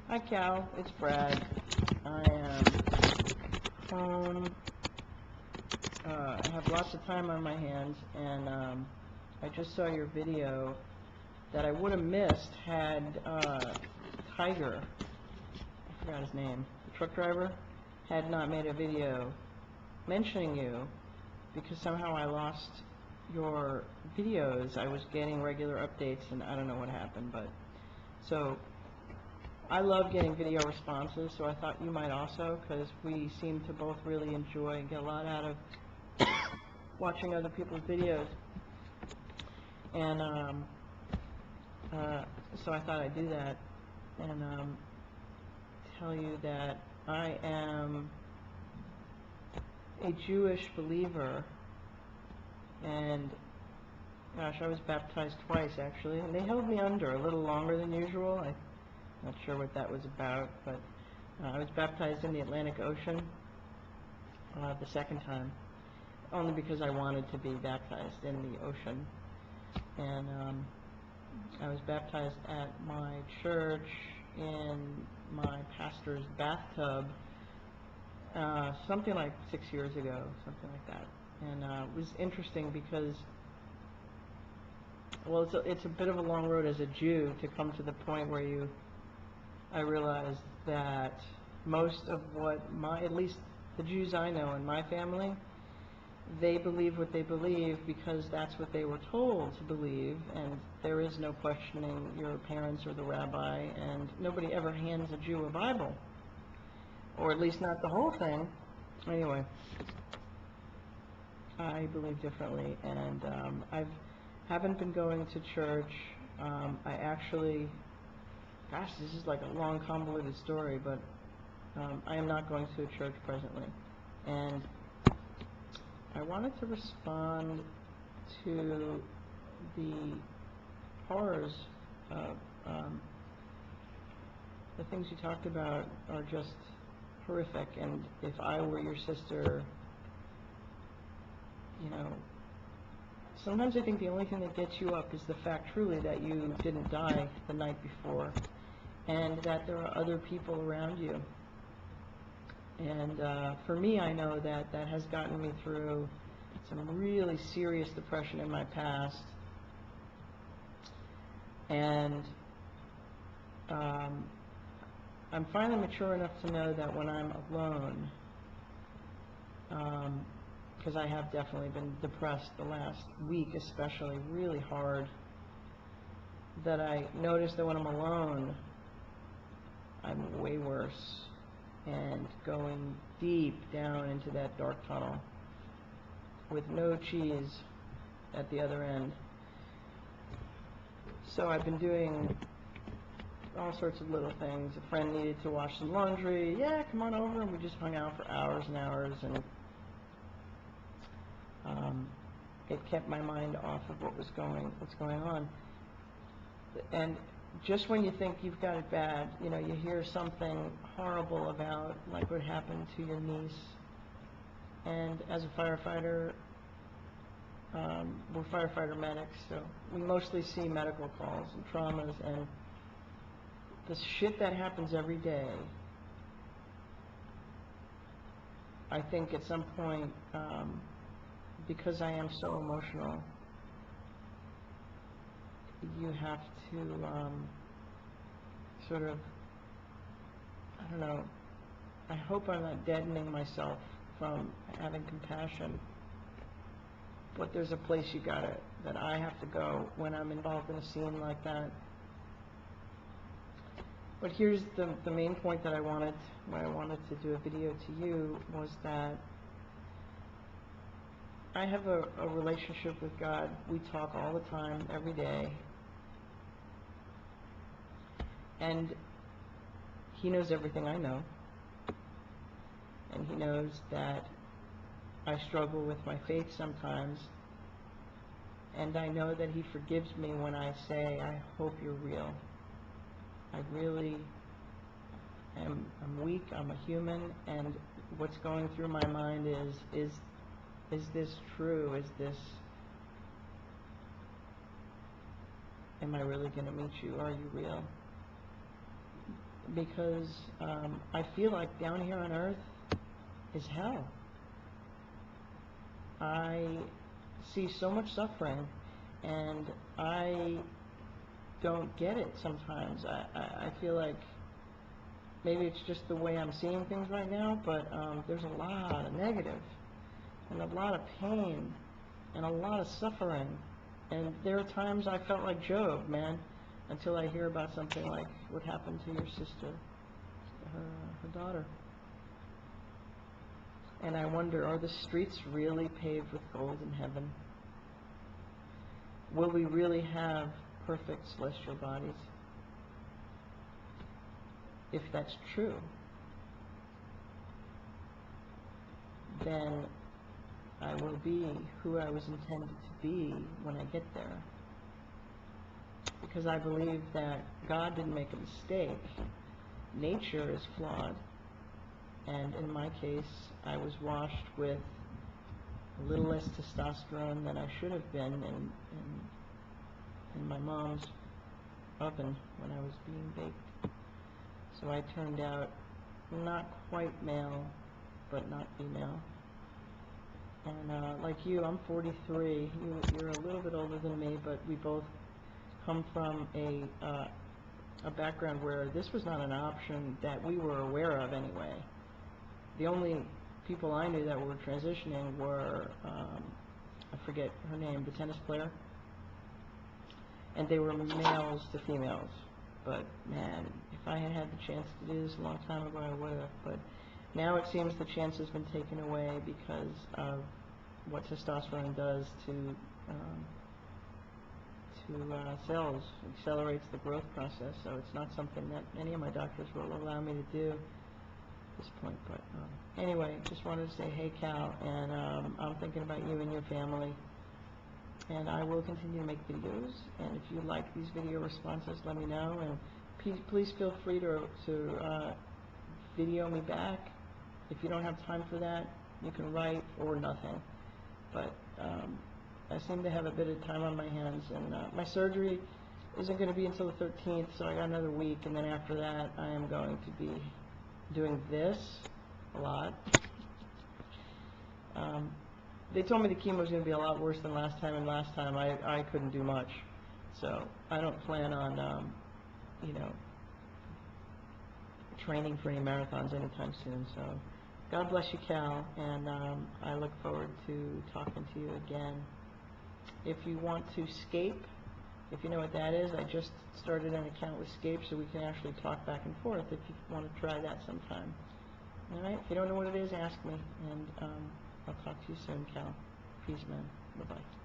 Hi Cal, it's Brad. I am home. I have lots of time on my hands, and I just saw your video that I would have missed had Tiger, I forgot his name, the truck driver, had not made a video mentioning you, because somehow I lost your videos. I was getting regular updates, and I don't know what happened, but so I love getting video responses, so I thought you might also, because we seem to both really enjoy and get a lot out of watching other people's videos. And so I thought I'd do that and tell you that I am a Jewish believer, and gosh, I was baptized twice actually, and they held me under a little longer than usual. I'm not sure what that was about, but I was baptized in the Atlantic Ocean the second time, only because I wanted to be baptized in the ocean. And I was baptized at my church in my pastor's bathtub something like 6 years ago, something like that. And it was interesting because, well, it's a bit of a long road as a Jew to come to the point where I realized that most of what at least the Jews I know in my family, they believe what they believe because that's what they were told to believe, and there is no questioning your parents or the rabbi, and nobody ever hands a Jew a Bible, or at least not the whole thing. Anyway, I believe differently, and I haven't been going to church. I actually, gosh, this is like a long, convoluted story, but I am not going to a church presently. And I wanted to respond to the horrors of the things you talked about are just horrific. And if I were your sister, you know, sometimes I think the only thing that gets you up is the fact truly that you didn't die the night before, and that there are other people around you. And for me, I know that that has gotten me through some really serious depression in my past. And I'm finally mature enough to know that when I'm alone, because I have definitely been depressed the last week, especially really hard, that I notice that when I'm alone, I'm way worse and going deep down into that dark tunnel with no cheese at the other end. So I've been doing all sorts of little things. A friend needed to wash some laundry. Yeah, come on over, and we just hung out for hours and hours, and it kept my mind off of what's going on. And just when you think you've got it bad, you know, you hear something horrible about, like what happened to your niece. And as a firefighter, we're firefighter medics, so we mostly see medical calls and traumas, and the shit that happens every day. I think at some point, because I am so emotional, you have to sort of, I don't know, I hope I'm not deadening myself from having compassion, but there's a place that I have to go when I'm involved in a scene like that. But here's the main point that why I wanted to do a video to you, was that I have a relationship with God. We talk all the time, every day. And He knows everything I know. And He knows that I struggle with my faith sometimes. And I know that He forgives me when I say, I hope you're real. I really I'm weak, I'm a human, and what's going through my mind is this true? Am I really going to meet you? Are you real? because I feel like down here on earth is hell. I see so much suffering, and I don't get it sometimes. I feel like maybe it's just the way I'm seeing things right now, but there's a lot of negative, and a lot of pain, and a lot of suffering. And there are times I felt like Job, man, until I hear about something like what happened to your sister, her daughter. And I wonder, are the streets really paved with gold in heaven? Will we really have perfect celestial bodies? If that's true, then I will be who I was intended to be when I get there. Because I believe that God didn't make a mistake. Nature is flawed. And in my case, I was washed with a little less testosterone than I should have been in my mom's oven when I was being baked. So I turned out not quite male, but not female. And like you, I'm 43. You're a little bit older than me, but we both come from a background where this was not an option that we were aware of anyway. The only people I knew that were transitioning were, I forget her name, the tennis player, and they were males to females. But man, if I had had the chance to do this a long time ago, I would have. But now it seems the chance has been taken away because of what testosterone does to cells. It accelerates the growth process, so it's not something that any of my doctors will allow me to do at this point. But anyway, just wanted to say, hey Cal, and I'm thinking about you and your family, and I will continue to make videos. And if you like these video responses, let me know, and please feel free to video me back. If you don't have time for that, you can write or nothing. But I seem to have a bit of time on my hands, and my surgery isn't going to be until the 13th, so I got another week, and then after that I am going to be doing this a lot. They told me the chemo was going to be a lot worse than last time, and last time I couldn't do much, so I don't plan on training for any marathons anytime soon. So God bless you, Cal, and I look forward to talking to you again. If you want to Skype, if you know what that is, I just started an account with Skype so we can actually talk back and forth if you want to try that sometime. All right? If you don't know what it is, ask me, and I'll talk to you soon, Cal. Peace, man. Bye-bye.